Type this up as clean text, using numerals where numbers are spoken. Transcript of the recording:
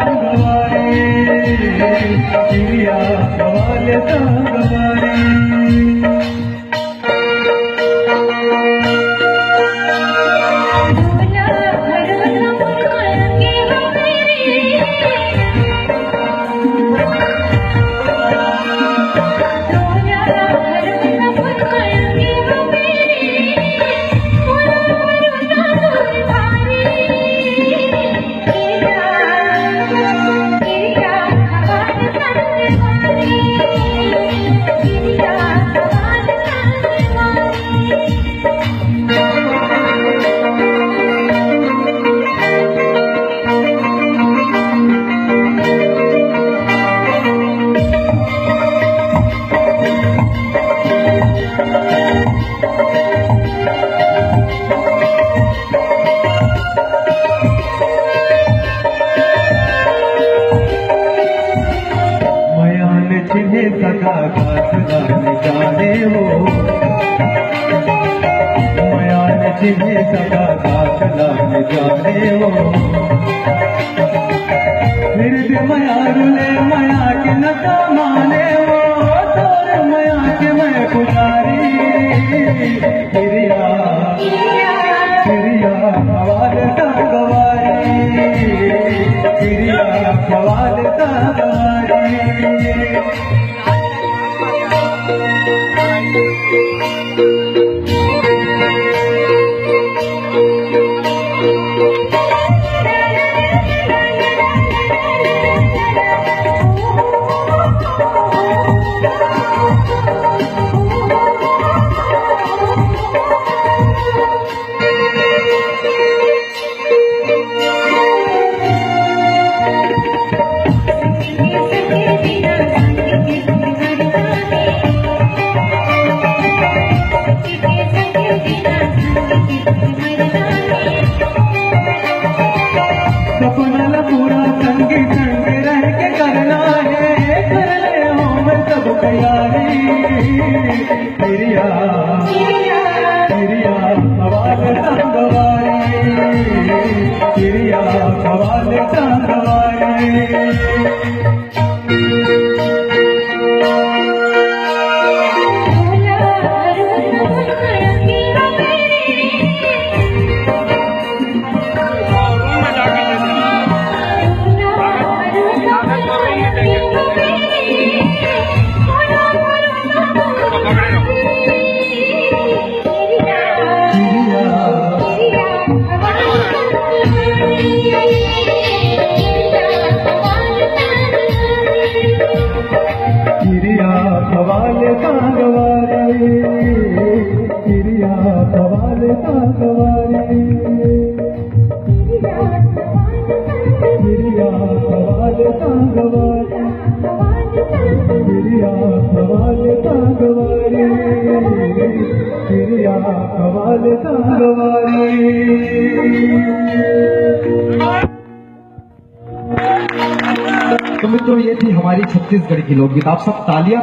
सांगवारी चिड़िया सवाल सांगवारी सका घाटला जाने वो मयान जिन्हें सका घाटला जाने वो फिर भी मया रुले मया के नका माने वो तोर मया के मैं पुजारी चिड़िया चिड़िया सवाल सांगवारी चिड़िया सवाल सांगवारी सपना पूरा संगी संग रह के करना है कर ले हो मैं सब तैयारी चिड़िया चिड़िया सवाल सांगवारी चिड़िया सवाल सांगवारी सवाल सांगवारी चिड़िया सवाल सांगवारी चिड़िया सवाल सांगवारी चिड़िया सवाल सांगवारी चिड़िया सवाल सांगवारी। तो मित्रों, ये थी हमारी छत्तीसगढ़ की लोकगीत। आप सब तालियां